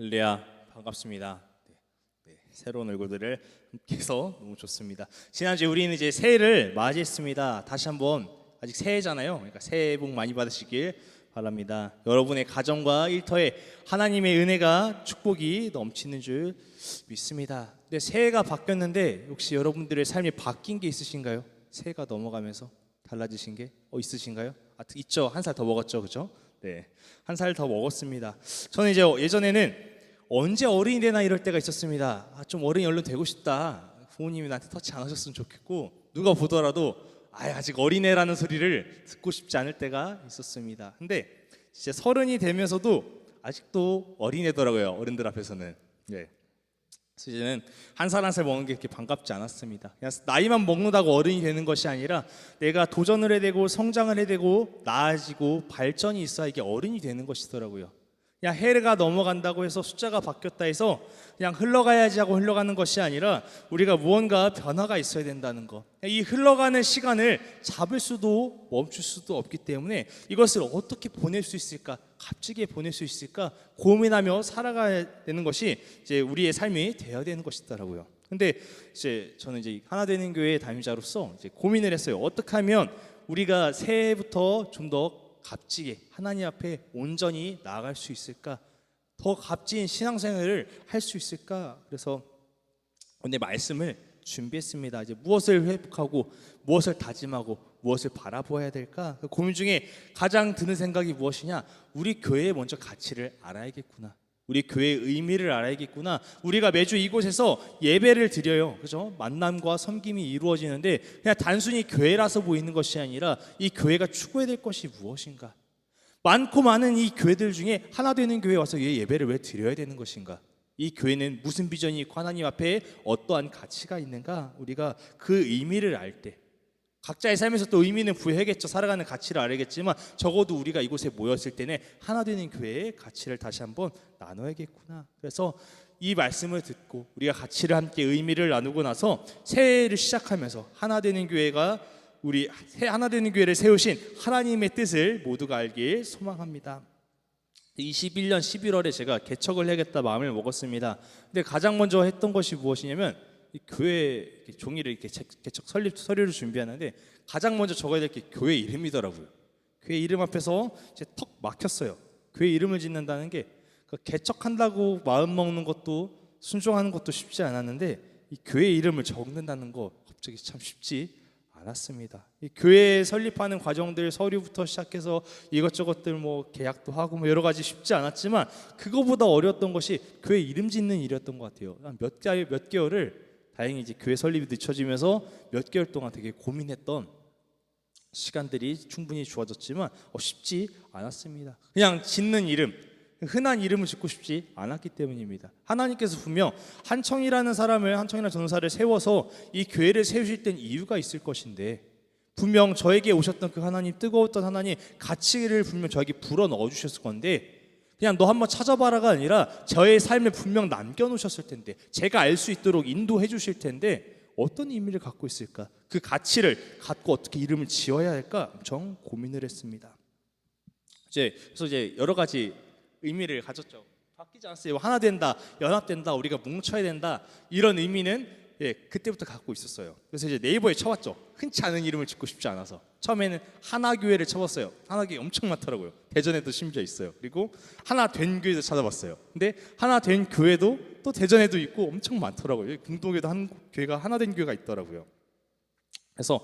할렐루야, 반갑습니다. 새로운 얼굴들을 함께해서 너무 좋습니다. 지난주에 우리는 이제 새해를 맞이했습니다. 다시 한번 아직 새해잖아요. 그러니까 새해 복 많이 받으시길 바랍니다. 여러분의 가정과 일터에 하나님의 은혜가 축복이 넘치는 줄 믿습니다. 근데 새해가 바뀌었는데 혹시 여러분들의 삶이 바뀐 게 있으신가요? 새해가 넘어가면서 달라지신 게 있으신가요? 있죠. 한 살 더 먹었죠, 그죠? 네, 한 살 더 먹었습니다. 저는 이제 예전에는 언제 어른이 되나 이럴 때가 있었습니다. 좀 어른이 얼른 되고 싶다. 부모님이 나한테 터치 안 하셨으면 좋겠고 누가 보더라도 아직 어린애라는 소리를 듣고 싶지 않을 때가 있었습니다. 근데 이제 서른이 되면서도 아직도 어린애더라고요. 어른들 앞에서는. 네. 그래서 이제는 한 살 한 살 먹는 게 그렇게 반갑지 않았습니다. 그냥 나이만 먹는다고 어른이 되는 것이 아니라 내가 도전을 해야 되고 성장을 해야 되고 나아지고 발전이 있어야 이게 어른이 되는 것이더라고요. 그냥 해가 넘어간다고 해서 숫자가 바뀌었다 해서 그냥 흘러가야지 하고 흘러가는 것이 아니라 우리가 무언가 변화가 있어야 된다는 것. 이 흘러가는 시간을 잡을 수도 멈출 수도 없기 때문에 이것을 어떻게 보낼 수 있을까, 값지게 보낼 수 있을까 고민하며 살아가야 되는 것이 이제 우리의 삶이 되어야 되는 것이더라고요. 근데 이제 저는 이제 하나 되는 교회 담임자로서 이제 고민을 했어요. 어떻게 하면 우리가 새해부터 좀더 값지게 하나님 앞에 온전히 나아갈 수 있을까? 더 값진 신앙생활을 할 수 있을까? 그래서 오늘 말씀을 준비했습니다. 이제 무엇을 회복하고 무엇을 다짐하고 무엇을 바라보아야 될까? 그 고민 중에 가장 드는 생각이 무엇이냐? 우리 교회의 먼저 가치를 알아야겠구나. 우리 교회의 의미를 알아야겠구나. 우리가 매주 이곳에서 예배를 드려요. 그죠? 만남과 섬김이 이루어지는데 그냥 단순히 교회라서 보이는 것이 아니라 이 교회가 추구해야 될 것이 무엇인가? 많고 많은 이 교회들 중에 하나 되는 교회에 와서 예배를 왜 드려야 되는 것인가? 이 교회는 무슨 비전이 있고 하나님 앞에 어떠한 가치가 있는가? 우리가 그 의미를 알 때 각자의 삶에서 또 의미는 부여해야겠죠. 살아가는 가치를 알아야겠지만 적어도 우리가 이곳에 모였을 때는 하나 되는 교회의 가치를 다시 한번 나눠야겠구나. 그래서 이 말씀을 듣고 우리가 가치를 함께 의미를 나누고 나서 새해를 시작하면서 하나 되는 교회가 우리 하나 되는 교회를 세우신 하나님의 뜻을 모두가 알길 소망합니다. 21년 11월에 제가 개척을 해야겠다 마음을 먹었습니다. 근데 가장 먼저 했던 것이 무엇이냐면 이 교회 종이를 이렇게 개척 설립 서류를 준비하는데 가장 먼저 적어야 될 게 교회 이름이더라고요. 교회 이름 앞에서 이제 턱 막혔어요. 교회 이름을 짓는다는 게 개척한다고 마음 먹는 것도 순종하는 것도 쉽지 않았는데 이 교회 이름을 적는다는 거 갑자기 참 쉽지 않았습니다. 이 교회 설립하는 과정들 서류부터 시작해서 이것저것들 뭐 계약도 하고 뭐 여러 가지 쉽지 않았지만 그거보다 어려웠던 것이 교회 이름 짓는 일이었던 것 같아요. 몇 개월을 다행히 이제 교회 설립이 늦춰지면서 몇 개월 동안 되게 고민했던 시간들이 충분히 주어졌지만 쉽지 않았습니다. 그냥 짓는 이름, 흔한 이름을 짓고 싶지 않았기 때문입니다. 하나님께서 분명 한청이라는 전도사를 세워서 이 교회를 세우실 땐 이유가 있을 것인데 분명 저에게 오셨던 그 하나님, 뜨거웠던 하나님 가치를 분명 저에게 불어 넣어 주셨을 건데 그냥 너 한번 찾아봐라가 아니라 저의 삶에 분명 남겨놓으셨을 텐데 제가 알 수 있도록 인도해 주실 텐데 어떤 의미를 갖고 있을까? 그 가치를 갖고 어떻게 이름을 지어야 할까? 엄청 고민을 했습니다. 그래서 이제 여러 가지 의미를 가졌죠. 바뀌지 않았어요. 하나 된다, 연합된다, 우리가 뭉쳐야 된다 이런 의미는 그때부터 갖고 있었어요. 그래서 이제 네이버에 쳐봤죠. 흔치 않은 이름을 짓고 싶지 않아서 처음에는 하나교회를 쳐봤어요. 하나교회 엄청 많더라고요. 대전에도 심지어 있어요. 그리고 하나 된 교회도 찾아봤어요. 근데 하나 된 교회도 또 대전에도 있고 엄청 많더라고요. 궁동에도 한 교회가 하나 된 교회가 있더라고요. 그래서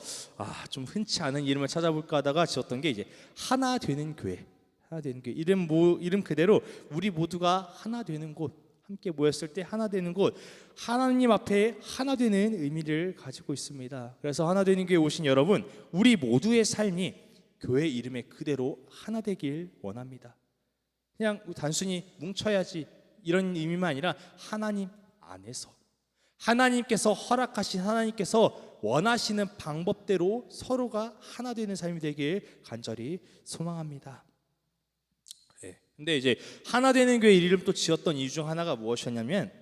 좀 흔치 않은 이름을 찾아볼까 하다가 지었던 게 이제 하나 되는 교회. 하나 되는 교회. 이름 그대로 우리 모두가 하나 되는 곳, 함께 모였을 때 하나 되는 곳, 하나님 앞에 하나 되는 의미를 가지고 있습니다. 그래서 하나 되는 교회에 오신 여러분, 우리 모두의 삶이 교회 이름에 그대로 하나 되길 원합니다. 그냥 단순히 뭉쳐야지 이런 의미만 아니라 하나님 안에서 하나님께서 허락하신, 하나님께서 원하시는 방법대로 서로가 하나 되는 삶이 되길 간절히 소망합니다. 근데 이제 하나 되는 교회 이름 또 지었던 이유 중 하나가 무엇이었냐면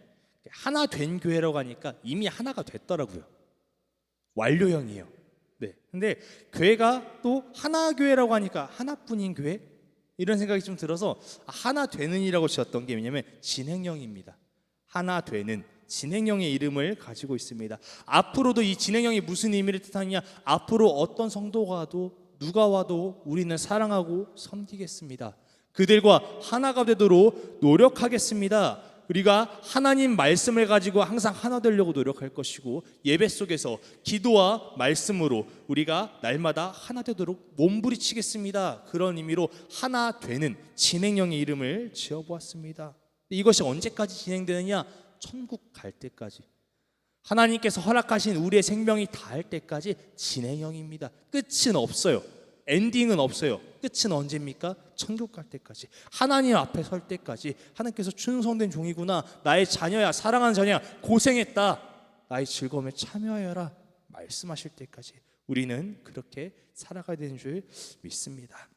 하나 된 교회라고 하니까 이미 하나가 됐더라고요. 완료형이에요. 네. 근데 교회가 또 하나 교회라고 하니까 하나뿐인 교회, 이런 생각이 좀 들어서 하나 되는이라고 지었던 게 뭐냐면 진행형입니다. 하나 되는 진행형의 이름을 가지고 있습니다. 앞으로도 이 진행형이 무슨 의미를 뜻하느냐? 앞으로 어떤 성도가 와도 누가 와도 우리는 사랑하고 섬기겠습니다. 그들과 하나가 되도록 노력하겠습니다. 우리가 하나님 말씀을 가지고 항상 하나 되려고 노력할 것이고, 예배 속에서 기도와 말씀으로 우리가 날마다 하나 되도록 몸부리치겠습니다. 그런 의미로 하나 되는 진행형의 이름을 지어보았습니다. 이것이 언제까지 진행되느냐? 천국 갈 때까지, 하나님께서 허락하신 우리의 생명이 다할 때까지 진행형입니다. 끝은 없어요. 엔딩은 없어요. 끝은 언제입니까? 천국 갈 때까지, 하나님 앞에 설 때까지. 하나님께서 충성된 종이구나, 나의 자녀야, 사랑하는 자녀야, 고생했다, 나의 즐거움에 참여하여라 말씀하실 때까지 우리는 그렇게 살아가야 되는 줄 믿습니다.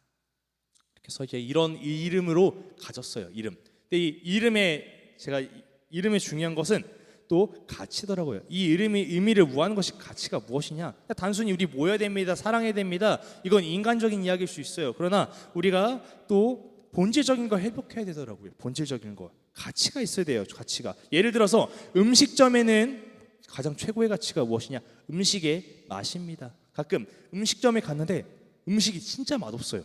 그래서 이제 이런 이름으로 가졌어요. 이름. 근데 이 이름에 제가 이름의 중요한 것은 또 가치더라고요. 이 이름이 의미를 무하는 것이 가치가 무엇이냐? 단순히 우리 모여야 됩니다, 사랑해야 됩니다, 이건 인간적인 이야기일 수 있어요. 그러나 우리가 또 본질적인 걸 회복해야 되더라고요. 본질적인 거, 가치가 있어야 돼요. 가치가. 예를 들어서 음식점에는 가장 최고의 가치가 무엇이냐? 음식의 맛입니다. 가끔 음식점에 갔는데 음식이 진짜 맛없어요.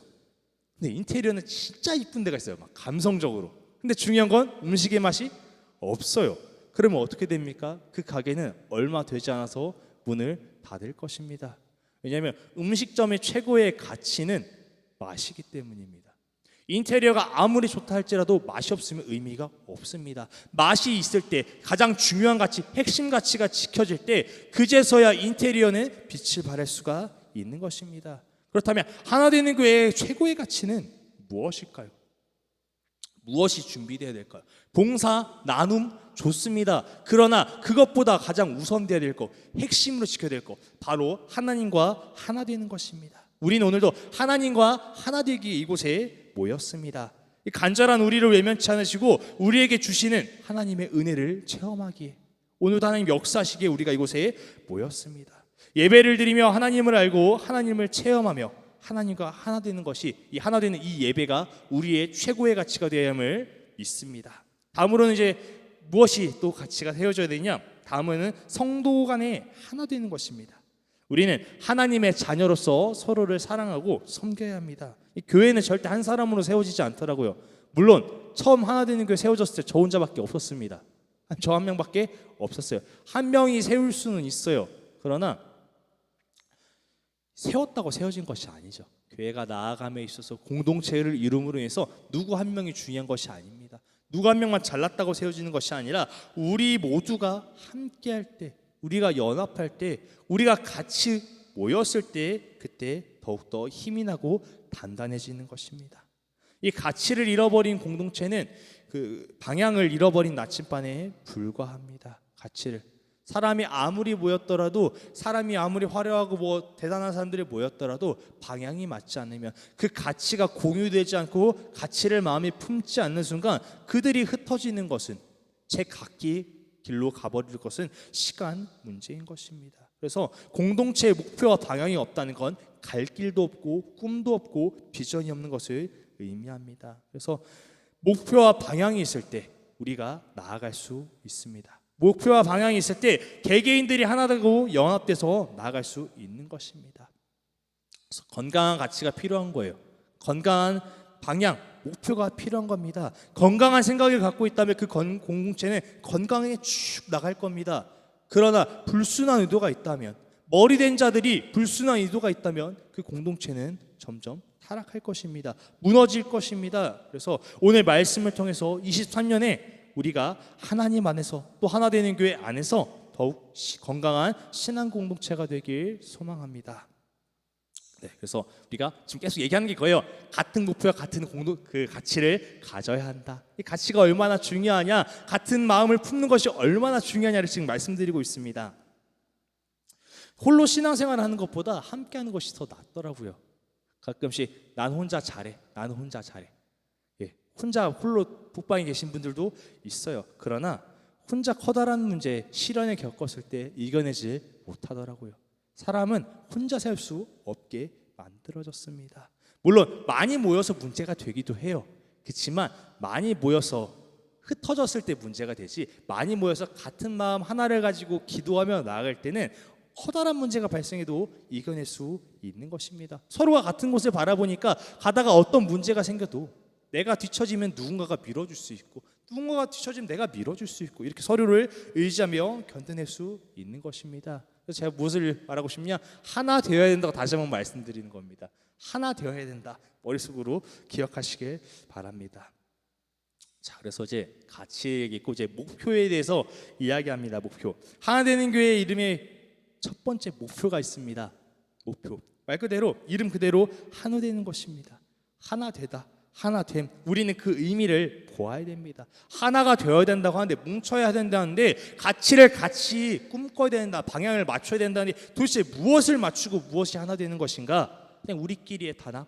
근데 인테리어는 진짜 이쁜 데가 있어요. 막 감성적으로. 근데 중요한 건 음식의 맛이 없어요. 그러면 어떻게 됩니까? 그 가게는 얼마 되지 않아서 문을 닫을 것입니다. 왜냐하면 음식점의 최고의 가치는 맛이기 때문입니다. 인테리어가 아무리 좋다 할지라도 맛이 없으면 의미가 없습니다. 맛이 있을 때, 가장 중요한 가치, 핵심 가치가 지켜질 때, 그제서야 인테리어는 빛을 발할 수가 있는 것입니다. 그렇다면 하나 되는 교회의 최고의 가치는 무엇일까요? 무엇이 준비되어야 될까요? 봉사, 나눔 좋습니다. 그러나 그것보다 가장 우선되어야 될 것, 핵심으로 지켜야 될 것, 바로 하나님과 하나 되는 것입니다. 우리는 오늘도 하나님과 하나 되기 이곳에 모였습니다. 간절한 우리를 외면치 않으시고 우리에게 주시는 하나님의 은혜를 체험하기에, 오늘도 하나님 역사하시기에 우리가 이곳에 모였습니다. 예배를 드리며 하나님을 알고 하나님을 체험하며 하나님과 하나 되는 것이, 이 하나 되는 이 예배가 우리의 최고의 가치가 되어야 함을 믿습니다. 다음으로는 이제 무엇이 또 가치가 세워져야 되냐? 다음은 성도 간에 하나 되는 것입니다. 우리는 하나님의 자녀로서 서로를 사랑하고 섬겨야 합니다. 이 교회는 절대 한 사람으로 세워지지 않더라고요. 물론 처음 하나 되는 교회 세워졌을 때 저 혼자밖에 없었습니다. 저 한 명밖에 없었어요. 한 명이 세울 수는 있어요. 그러나 세웠다고 세워진 것이 아니죠. 교회가 나아감에 있어서 공동체를 이룸으로 인해서 누구 한 명이 중요한 것이 아닙니다. 누구 한 명만 잘났다고 세워지는 것이 아니라 우리 모두가 함께할 때, 우리가 연합할 때, 우리가 같이 모였을 때, 그때 더욱더 힘이 나고 단단해지는 것입니다. 이 가치를 잃어버린 공동체는 그 방향을 잃어버린 나침반에 불과합니다. 가치를, 사람이 아무리 모였더라도, 사람이 아무리 화려하고 뭐 대단한 사람들이 모였더라도 방향이 맞지 않으면, 그 가치가 공유되지 않고 가치를 마음에 품지 않는 순간 그들이 흩어지는 것은, 제 각기 길로 가버릴 것은 시간 문제인 것입니다. 그래서 공동체의 목표와 방향이 없다는 건 갈 길도 없고 꿈도 없고 비전이 없는 것을 의미합니다. 그래서 목표와 방향이 있을 때 우리가 나아갈 수 있습니다. 목표와 방향이 있을 때 개개인들이 하나 되고 연합돼서 나아갈 수 있는 것입니다. 그래서 건강한 가치가 필요한 거예요. 건강한 방향, 목표가 필요한 겁니다. 건강한 생각을 갖고 있다면 그 공동체는 건강하게 쭉 나갈 겁니다. 그러나 불순한 의도가 있다면, 머리된 자들이 불순한 의도가 있다면 그 공동체는 점점 타락할 것입니다. 무너질 것입니다. 그래서 오늘 말씀을 통해서 23년에 우리가 하나님 안에서, 또 하나 되는 교회 안에서 더욱 건강한 신앙 공동체가 되길 소망합니다. 네, 그래서 우리가 지금 계속 얘기하는 게 그거예요. 같은 목표와 같은 그 가치를 가져야 한다. 이 가치가 얼마나 중요하냐, 같은 마음을 품는 것이 얼마나 중요하냐를 지금 말씀드리고 있습니다. 홀로 신앙생활을 하는 것보다 함께하는 것이 더 낫더라고요. 가끔씩 난 혼자 잘해, 나는 혼자 잘해. 혼자 홀로 북방에 계신 분들도 있어요. 그러나 혼자 커다란 문제, 시련을 겪었을 때 이겨내지 못하더라고요. 사람은 혼자 살 수 없게 만들어졌습니다. 물론 많이 모여서 문제가 되기도 해요. 그렇지만 많이 모여서 흩어졌을 때 문제가 되지, 많이 모여서 같은 마음 하나를 가지고 기도하며 나아갈 때는 커다란 문제가 발생해도 이겨낼 수 있는 것입니다. 서로가 같은 곳을 바라보니까 가다가 어떤 문제가 생겨도 내가 뒤처지면 누군가가 밀어줄 수 있고, 누군가가 뒤처지면 내가 밀어줄 수 있고, 이렇게 서로를 의지하며 견뎌낼 수 있는 것입니다. 그래서 제가 무엇을 말하고 싶냐, 하나 되어야 된다고 다시 한번 말씀드리는 겁니다. 하나 되어야 된다, 머릿속으로 기억하시길 바랍니다. 자, 그래서 이제 가치 있고 이제 목표에 대해서 이야기합니다. 목표. 하나 되는 교회 이름에 첫 번째 목표가 있습니다. 목표. 말 그대로 이름 그대로 하나 되는 것입니다. 하나 되다. 하나 됨. 우리는 그 의미를 보아야 됩니다. 하나가 되어야 된다고 하는데, 뭉쳐야 된다는데, 가치를 같이 꿈꿔야 된다, 방향을 맞춰야 된다는데, 도대체 무엇을 맞추고 무엇이 하나 되는 것인가? 그냥 우리끼리의 단합,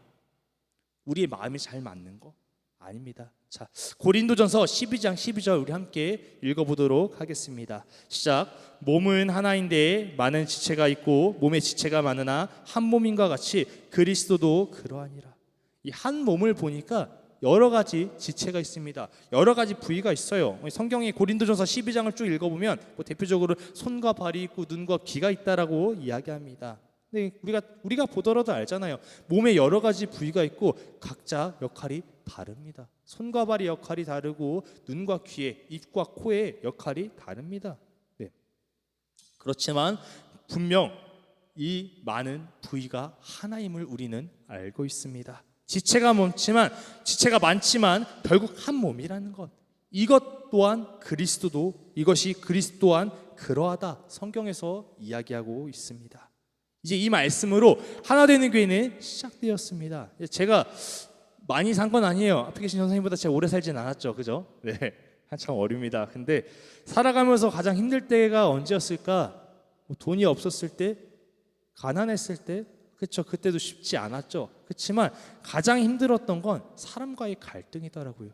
우리의 마음이 잘 맞는 거 아닙니다. 자, 고린도전서 12장 12절 우리 함께 읽어보도록 하겠습니다. 시작. 몸은 하나인데 많은 지체가 있고 몸의 지체가 많으나 한 몸인과 같이 그리스도도 그러하니라. 이 한 몸을 보니까 여러 가지 지체가 있습니다. 여러 가지 부위가 있어요. 성경의 고린도전서 12장을 쭉 읽어보면 대표적으로 손과 발이 있고 눈과 귀가 있다라고 이야기합니다. 근데 우리가 보더라도 알잖아요. 몸에 여러 가지 부위가 있고 각자 역할이 다릅니다. 손과 발의 역할이 다르고 눈과 귀의, 입과 코의 역할이 다릅니다. 네. 그렇지만 분명 이 많은 부위가 하나임을 우리는 알고 있습니다. 지체가 많지만 결국 한 몸이라는 것. 이것 또한 그리스도도, 이것이 그리스도 또한 그러하다, 성경에서 이야기하고 있습니다. 이제 이 말씀으로 하나 되는 교회는 시작되었습니다. 제가 많이 산 건 아니에요. 앞에 계신 선생님보다 제가 오래 살진 않았죠, 그죠? 네, 한참 어립니다. 근데 살아가면서 가장 힘들 때가 언제였을까? 돈이 없었을 때, 가난했을 때, 그렇죠. 그때도 쉽지 않았죠. 그렇지만 가장 힘들었던 건 사람과의 갈등이더라고요.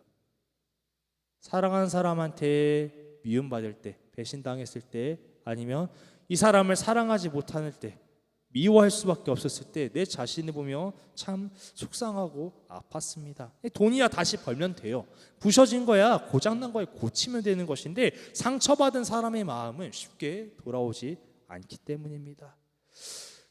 사랑하는 사람한테 미움받을 때, 배신당했을 때, 아니면 이 사람을 사랑하지 못할 때, 미워할 수밖에 없었을 때 내 자신을 보며 참 속상하고 아팠습니다. 돈이야 다시 벌면 돼요. 부셔진 거야, 고장난 거야 고치면 되는 것인데, 상처받은 사람의 마음은 쉽게 돌아오지 않기 때문입니다.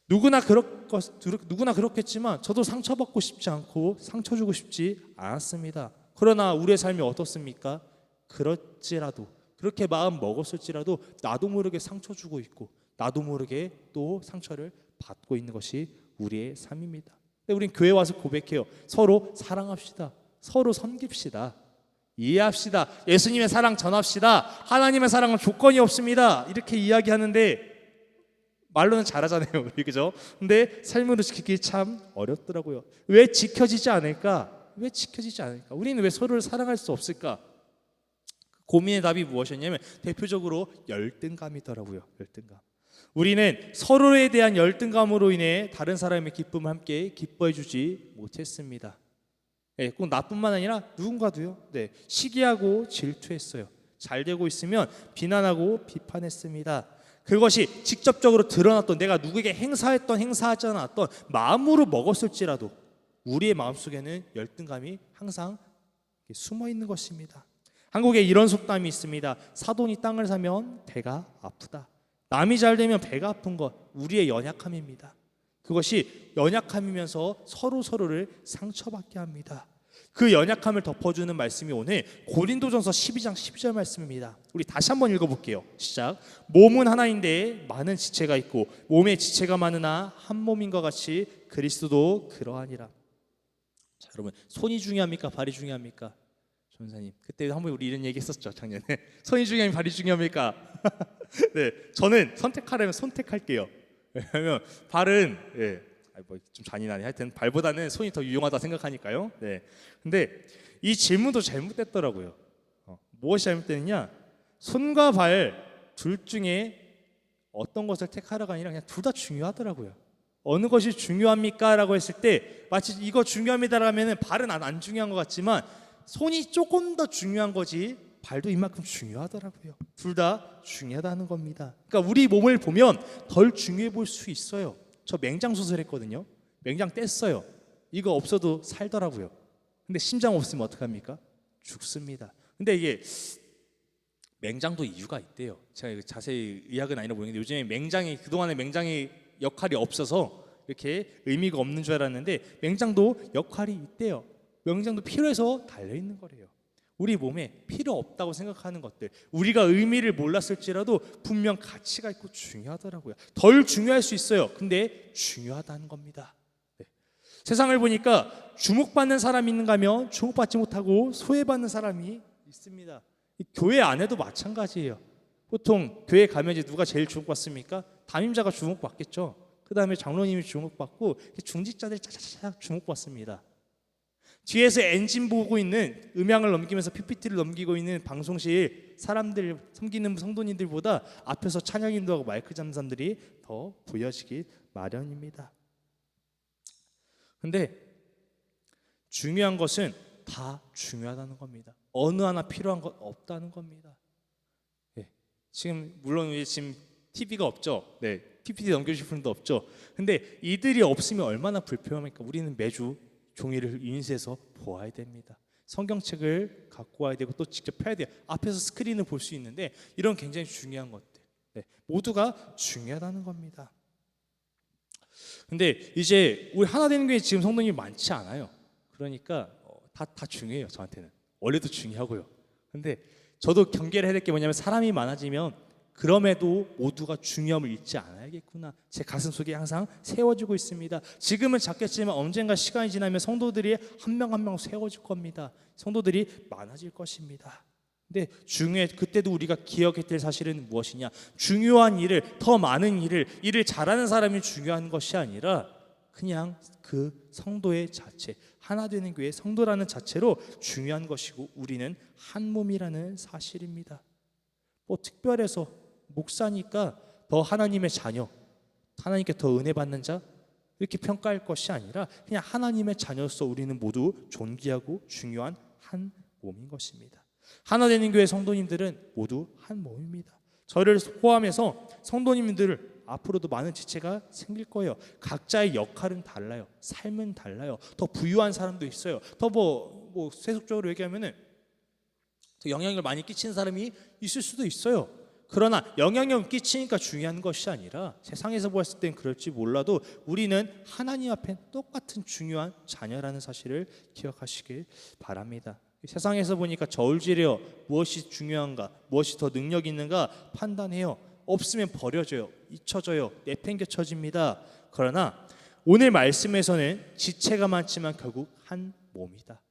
누구나 그렇겠지만 저도 상처받고 싶지 않고 상처 주고 싶지 않았습니다. 그러나 우리의 삶이 어떻습니까? 그렇지라도, 그렇게 마음 먹었을지라도 나도 모르게 상처 주고 있고, 나도 모르게 또 상처를 받고 있는 것이 우리의 삶입니다. 근데 우린 교회 와서 고백해요. 서로 사랑합시다. 서로 섬깁시다. 이해합시다. 예수님의 사랑 전합시다. 하나님의 사랑은 조건이 없습니다. 이렇게 이야기하는데 말로는 잘하잖아요. 그죠? 근데 삶으로 지키기 참 어렵더라고요. 왜 지켜지지 않을까? 왜 지켜지지 않을까? 우리는 왜 서로를 사랑할 수 없을까? 고민의 답이 무엇이었냐면 대표적으로 열등감이더라고요. 열등감. 우리는 서로에 대한 열등감으로 인해 다른 사람의 기쁨을 함께 기뻐해 주지 못했습니다. 네, 꼭 나뿐만 아니라 누군가도요. 네, 시기하고 질투했어요. 잘 되고 있으면 비난하고 비판했습니다. 그것이 직접적으로 드러났던, 내가 누구에게 행사하지 않았던 마음으로 먹었을지라도 우리의 마음속에는 열등감이 항상 숨어 있는 것입니다. 한국에 이런 속담이 있습니다. 사돈이 땅을 사면 배가 아프다. 남이 잘 되면 배가 아픈 것, 우리의 연약함입니다. 그것이 연약함이면서 서로를 상처받게 합니다. 그 연약함을 덮어주는 말씀이 오늘 고린도전서 12장 12절 말씀입니다. 우리 다시 한번 읽어볼게요. 시작. 몸은 하나인데 많은 지체가 있고 몸에 지체가 많으나 한 몸인 것 같이 그리스도도 그러하니라. 자, 여러분, 손이 중요합니까? 발이 중요합니까? 전사님, 그때 한번 우리 이런 얘기 했었죠, 작년에. 손이 중요합니까? 발이 중요합니까? 네, 저는 선택하려면 선택할게요. 왜냐하면 발은 좀 잔인하네. 하여튼 발보다는 손이 더 유용하다 생각하니까요. 네. 근데 이 질문도 잘못됐더라고요. 무엇이 잘못됐느냐? 손과 발 둘 중에 어떤 것을 택하라가 아니라 그냥 둘 다 중요하더라고요. 어느 것이 중요합니까?라고 했을 때 마치 이거 중요합니다라면은 발은 안 중요한 것 같지만 손이 조금 더 중요한 거지 발도 이만큼 중요하더라고요. 둘 다 중요하다는 겁니다. 그러니까 우리 몸을 보면 덜 중요해 볼 수 있어요. 저 맹장 수술했거든요. 맹장 뗐어요. 이거 없어도 살더라고요. 근데 심장 없으면 어떡합니까? 죽습니다. 근데 이게 맹장도 이유가 있대요. 제가 이거 자세히 의학은 아니라 보이는데 요즘에 맹장이 그동안에 맹장이 역할이 없어서 이렇게 의미가 없는 줄 알았는데 맹장도 역할이 있대요. 맹장도 필요해서 달려 있는 거래요. 우리 몸에 필요 없다고 생각하는 것들, 우리가 의미를 몰랐을지라도 분명 가치가 있고 중요하더라고요. 덜 중요할 수 있어요. 근데 중요하다는 겁니다. 네. 세상을 보니까 주목받는 사람이 있는가 하면 주목받지 못하고 소외받는 사람이 있습니다. 교회 안에도 마찬가지예요. 보통 교회 가면 이제 누가 제일 주목받습니까? 담임자가 주목받겠죠. 그 다음에 장로님이 주목받고 중직자들이 차차차 주목받습니다. 뒤에서 엔진 보고 있는 음향을 넘기면서 PPT를 넘기고 있는 방송실 사람들 섬기는 성도님들보다 앞에서 찬양 인도하고 마이크 잡는 사람들이 더 보여지기 마련입니다. 근데 중요한 것은 다 중요하다는 겁니다. 어느 하나 필요한 것 없다는 겁니다. 네. 지금 물론 지금 TV가 없죠. 네. PPT 넘겨주실 분도 없죠. 근데 이들이 없으면 얼마나 불편합니까? 우리는 매주 종이를 인쇄해서 보아야 됩니다. 성경책을 갖고 와야 되고 또 직접 펴야 돼요. 앞에서 스크린을 볼 수 있는데 이런 굉장히 중요한 것들, 네, 모두가 중요하다는 겁니다. 근데 이제 우리 하나 되는 교회 지금 성도님이 많지 않아요. 그러니까 다 중요해요. 저한테는 원래도 중요하고요. 근데 저도 경계를 해야 될 게 뭐냐면 사람이 많아지면 그럼에도 모두가 중요함을 잊지 않아야겠구나. 제 가슴 속에 항상 세워지고 있습니다. 지금은 작겠지만 언젠가 시간이 지나면 성도들이 한 명 한 명 세워질 겁니다. 성도들이 많아질 것입니다. 근데 그때도 우리가 기억해야 될 사실은 무엇이냐? 중요한 일을, 더 많은 일을 잘하는 사람이 중요한 것이 아니라 그냥 그 성도의 자체, 하나 되는 교회 성도라는 자체로 중요한 것이고 우리는 한 몸이라는 사실입니다. 뭐 특별해서 목사니까 더 하나님의 자녀, 하나님께 더 은혜 받는 자 이렇게 평가할 것이 아니라 그냥 하나님의 자녀로서 우리는 모두 존귀하고 중요한 한 몸인 것입니다. 하나 되는 교회 성도님들은 모두 한 몸입니다. 저를 포함해서 성도님들 앞으로도 많은 지체가 생길 거예요. 각자의 역할은 달라요. 삶은 달라요. 더 부유한 사람도 있어요. 더 뭐 세속적으로 얘기하면은 더 영향을 많이 끼치는 사람이 있을 수도 있어요. 그러나 영향력 끼치니까 중요한 것이 아니라 세상에서 보았을 땐 그럴지 몰라도 우리는 하나님 앞에 똑같은 중요한 자녀라는 사실을 기억하시길 바랍니다. 세상에서 보니까 저울질해요. 무엇이 중요한가, 무엇이 더 능력 있는가 판단해요. 없으면 버려져요. 잊혀져요. 내팽개쳐집니다. 그러나 오늘 말씀에서는 지체가 많지만 결국 한 몸이다.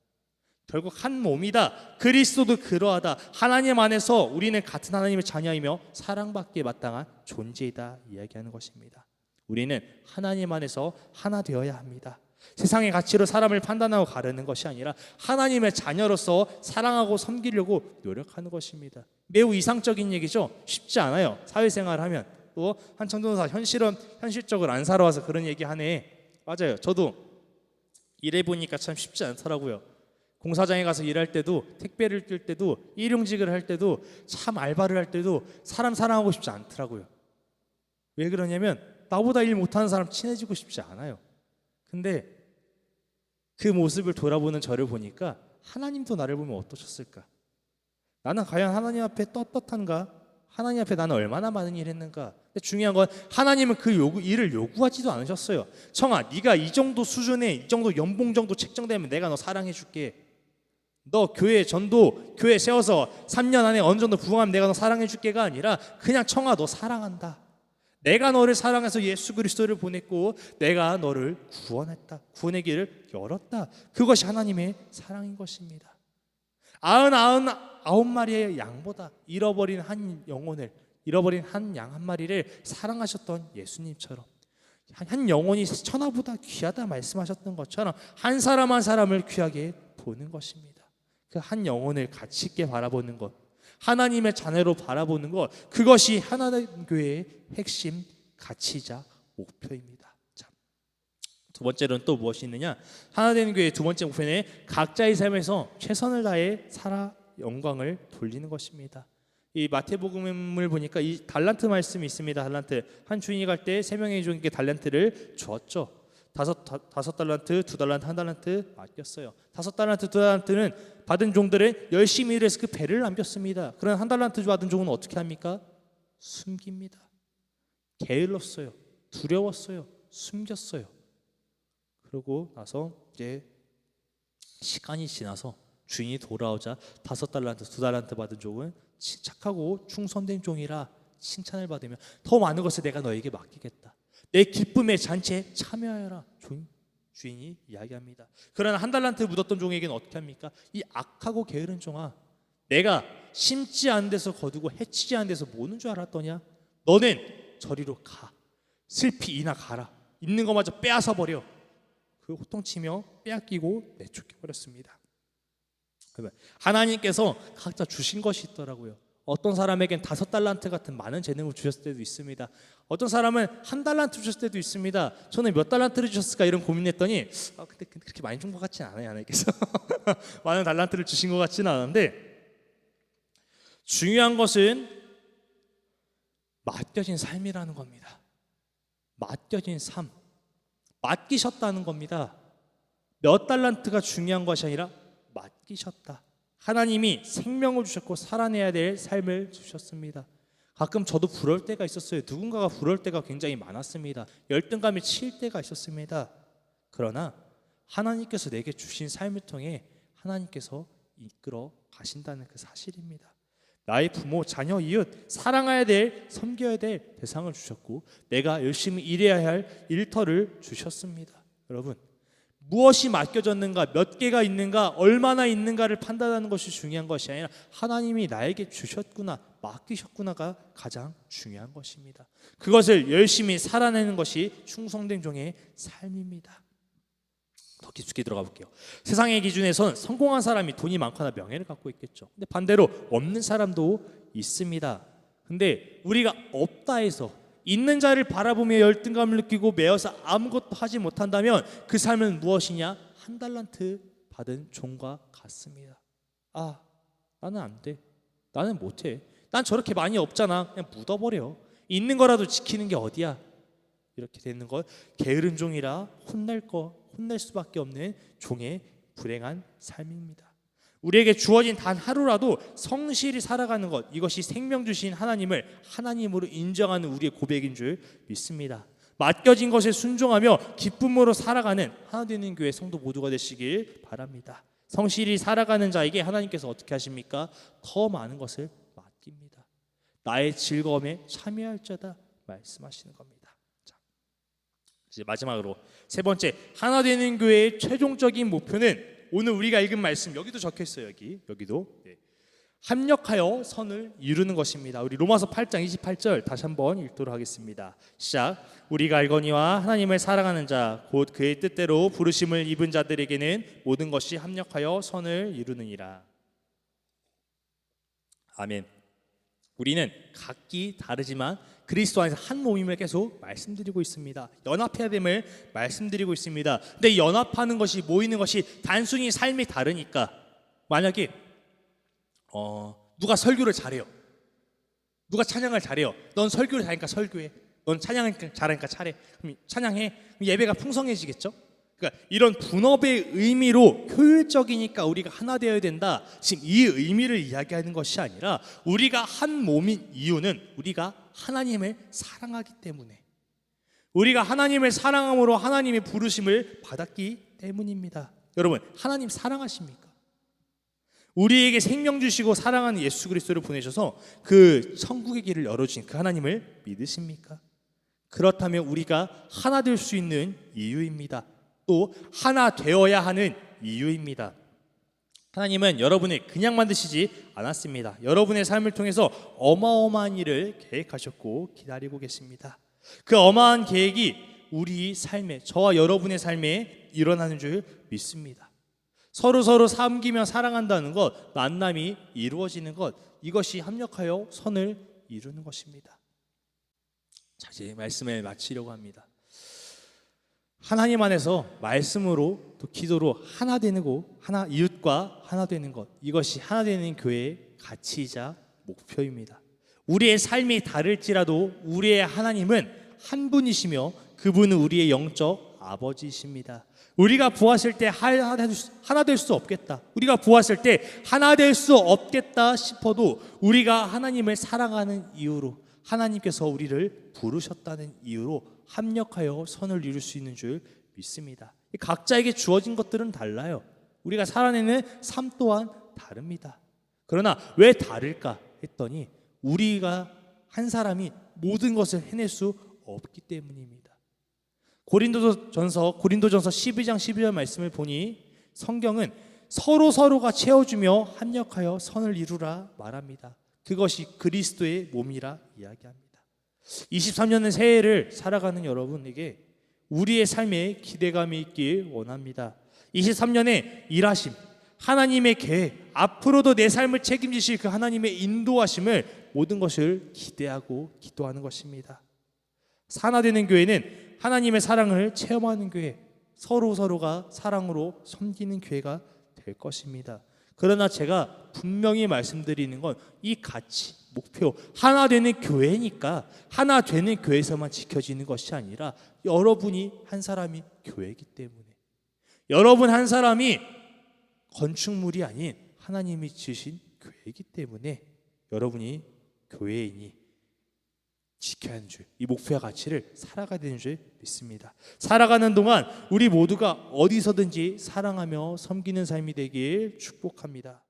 결국 한 몸이다. 그리스도도 그러하다. 하나님 안에서 우리는 같은 하나님의 자녀이며 사랑받기에 마땅한 존재이다 이야기하는 것입니다. 우리는 하나님 안에서 하나 되어야 합니다. 세상의 가치로 사람을 판단하고 가르는 것이 아니라 하나님의 자녀로서 사랑하고 섬기려고 노력하는 것입니다. 매우 이상적인 얘기죠. 쉽지 않아요. 사회생활을 하면. 또 한창 전도사 현실적으로 안 살아와서 그런 얘기 하네. 맞아요. 저도 일해보니까 참 쉽지 않더라고요. 공사장에 가서 일할 때도, 택배를 뛸 때도, 일용직을 할 때도, 참 알바를 할 때도 사람 사랑하고 싶지 않더라고요. 왜 그러냐면 나보다 일 못하는 사람 친해지고 싶지 않아요. 근데 그 모습을 돌아보는 저를 보니까 하나님도 나를 보면 어떠셨을까? 나는 과연 하나님 앞에 떳떳한가? 하나님 앞에 나는 얼마나 많은 일을 했는가? 근데 중요한 건 하나님은 그 일을 요구하지도 않으셨어요. 청아, 네가 이 정도 수준에 이 정도 연봉 정도 책정되면 내가 너 사랑해 줄게. 너 교회 전도 교회 세워서 3년 안에 어느 정도 부흥하면 내가 너 사랑해 줄게가 아니라 그냥 청아 너 사랑한다. 내가 너를 사랑해서 예수 그리스도를 보냈고 내가 너를 구원했다. 구원의 길을 열었다. 그것이 하나님의 사랑인 것입니다. 99마리의 양보다 잃어버린 한 영혼을, 잃어버린 한 양 한 마리를 사랑하셨던 예수님처럼 한 영혼이 천하보다 귀하다 말씀하셨던 것처럼 한 사람 한 사람을 귀하게 보는 것입니다. 그 한 영혼을 가치 있게 바라보는 것, 하나님의 자녀로 바라보는 것, 그것이 하나된 교회의 핵심 가치이자 목표입니다. 자, 두 번째로는 또 무엇이 있느냐? 하나된 교회의 두 번째 목표는 각자의 삶에서 최선을 다해 살아 영광을 돌리는 것입니다. 이 마태복음을 보니까 이 달란트 말씀이 있습니다. 달란트 한 주인이 갈 때 세 명의 종에게 달란트를 주었죠. 다섯 달란트, 두 달란트, 한 달란트 맡겼어요. 5달란트, 2달란트는 받은 종들은 열심히 일해서 그 배를 남겼습니다. 그러나 한 달란트 받은 종은 어떻게 합니까? 숨깁니다. 게을렀어요. 두려웠어요. 숨겼어요. 그러고 나서 이제 시간이 지나서 주인이 돌아오자 5달란트, 2달란트 받은 종은 착하고 충성된 종이라 칭찬을 받으며 더 많은 것을 내가 너에게 맡기겠다. 내 기쁨의 잔치에 참여하여라. 주인이 이야기합니다. 그러나 한 달란트 묻었던 종에게는 어떻게 합니까? 이 악하고 게으른 종아, 내가 심지 않은 데서 거두고 해치지 않은 데서 뭐는 줄 알았더냐? 너는 저리로 가. 슬피 이나 가라. 있는 것마저 빼앗아 버려. 그 호통치며 빼앗기고 내쫓겨 버렸습니다. 하나님께서 각자 주신 것이 있더라고요. 어떤 사람에겐 5달란트 같은 많은 재능을 주셨을 때도 있습니다. 어떤 사람은 1달란트 주셨을 때도 있습니다. 저는 몇 달란트를 주셨을까 이런 고민했더니 근데 그렇게 많이 준 것 같지는 않아요. 하나님께서 많은 달란트를 주신 것 같지는 않은데, 중요한 것은 맡겨진 삶이라는 겁니다. 맡겨진 삶, 맡기셨다는 겁니다. 몇 달란트가 중요한 것이 아니라 맡기셨다. 하나님이 생명을 주셨고 살아내야 될 삶을 주셨습니다. 가끔 저도 부러울 때가 있었어요. 누군가가 부러울 때가 굉장히 많았습니다. 열등감이 칠 때가 있었습니다. 그러나 하나님께서 내게 주신 삶을 통해 하나님께서 이끌어 가신다는 그 사실입니다. 나의 부모, 자녀, 이웃 사랑해야 될, 섬겨야 될 대상을 주셨고 내가 열심히 일해야 할 일터를 주셨습니다. 여러분, 무엇이 맡겨졌는가, 몇 개가 있는가, 얼마나 있는가를 판단하는 것이 중요한 것이 아니라 하나님이 나에게 주셨구나, 맡기셨구나가 가장 중요한 것입니다. 그것을 열심히 살아내는 것이 충성된 종의 삶입니다. 더 깊숙이 들어가 볼게요. 세상의 기준에선 성공한 사람이 돈이 많거나 명예를 갖고 있겠죠. 근데 반대로 없는 사람도 있습니다. 근데 우리가 없다 해서 있는 자를 바라보며 열등감을 느끼고 매여서 아무것도 하지 못한다면 그 삶은 무엇이냐? 1달란트 받은 종과 같습니다. 나는 안 돼. 나는 못해. 난 저렇게 많이 없잖아. 그냥 묻어버려. 있는 거라도 지키는 게 어디야? 이렇게 되는 것, 게으른 종이라 혼낼 수밖에 없는 종의 불행한 삶입니다. 우리에게 주어진 단 하루라도 성실히 살아가는 것, 이것이 생명 주신 하나님을 하나님으로 인정하는 우리의 고백인 줄 믿습니다. 맡겨진 것에 순종하며 기쁨으로 살아가는 하나되는 교회 성도 모두가 되시길 바랍니다. 성실히 살아가는 자에게 하나님께서 어떻게 하십니까? 더 많은 것을 맡깁니다. 나의 즐거움에 참여할 자다 말씀하시는 겁니다. 자, 이제 마지막으로 세 번째, 하나되는 교회의 최종적인 목표는 오늘 우리가 읽은 말씀, 여기도 적혀 있어요. 여기도 합력하여 선을 이루는 것입니다. 우리 로마서 8장 28절 다시 한번 읽도록 하겠습니다. 시작. 우리가 알거니와 하나님을 사랑하는 자 곧 그의 뜻대로 부르심을 입은 자들에게는 모든 것이 합력하여 선을 이루느니라. 아멘. 우리는 각기 다르지만 그리스도 안에서 한 몸임을 계속 말씀드리고 있습니다. 연합해야 됨을 말씀드리고 있습니다. 근데 연합하는 것이, 모이는 것이 단순히 삶이 다르니까, 만약에 누가 설교를 잘해요, 누가 찬양을 잘해요, 넌 설교를 잘하니까 설교해, 넌 찬양을 잘하니까 잘해, 그럼 찬양해, 그럼 예배가 풍성해지겠죠? 그러니까 이런 분업의 의미로 효율적이니까 우리가 하나 되어야 된다, 지금 이 의미를 이야기하는 것이 아니라 우리가 한 몸인 이유는 우리가 하나님을 사랑하기 때문에, 우리가 하나님을 사랑함으로 하나님의 부르심을 받았기 때문입니다. 여러분, 하나님 사랑하십니까? 우리에게 생명 주시고 사랑하는 예수 그리스도를 보내셔서 그 천국의 길을 열어주신 그 하나님을 믿으십니까? 그렇다면 우리가 하나 될 수 있는 이유입니다. 또 하나 되어야 하는 이유입니다. 하나님은 여러분을 그냥 만드시지 않았습니다. 여러분의 삶을 통해서 어마어마한 일을 계획하셨고 기다리고 계십니다. 그 어마어마한 계획이 우리 삶에, 저와 여러분의 삶에 일어나는 줄 믿습니다. 서로 섬기며 사랑한다는 것, 만남이 이루어지는 것, 이것이 합력하여 선을 이루는 것입니다. 자, 이제 말씀을 마치려고 합니다. 하나님 안에서 말씀으로 또 기도로 하나 되는 것, 이웃과 하나 되는 것, 이것이 하나 되는 교회의 가치이자 목표입니다. 우리의 삶이 다를지라도 우리의 하나님은 한 분이시며 그분은 우리의 영적 아버지십니다. 우리가 보았을 때 하나 될 수 없겠다. 우리가 보았을 때 하나 될 수 없겠다 싶어도 우리가 하나님을 사랑하는 이유로 하나님께서 우리를 부르셨다는 이유로 합력하여 선을 이룰 수 있는 줄 믿습니다. 각자에게 주어진 것들은 달라요. 우리가 살아내는 삶 또한 다릅니다. 그러나 왜 다를까 했더니 우리가 한 사람이 모든 것을 해낼 수 없기 때문입니다. 고린도전서 12장 12절 말씀을 보니 성경은 서로가 채워주며 합력하여 선을 이루라 말합니다. 그것이 그리스도의 몸이라 이야기합니다. 23년의 새해를 살아가는 여러분에게 우리의 삶에 기대감이 있길 원합니다. 23년의 일하심, 하나님의 계획, 앞으로도 내 삶을 책임지실 그 하나님의 인도하심을 모든 것을 기대하고 기도하는 것입니다. 하나되는 교회는 하나님의 사랑을 체험하는 교회, 서로가 사랑으로 섬기는 교회가 될 것입니다. 그러나 제가 분명히 말씀드리는 건 이 가치, 목표, 하나 되는 교회니까 하나 되는 교회에서만 지켜지는 것이 아니라 여러분이 한 사람이 교회이기 때문에, 여러분 한 사람이 건축물이 아닌 하나님이 지으신 교회이기 때문에 여러분이 교회인이 지켜야 하는 줄, 이 목표와 가치를 살아가야 되는 줄 믿습니다. 살아가는 동안 우리 모두가 어디서든지 사랑하며 섬기는 삶이 되길 축복합니다.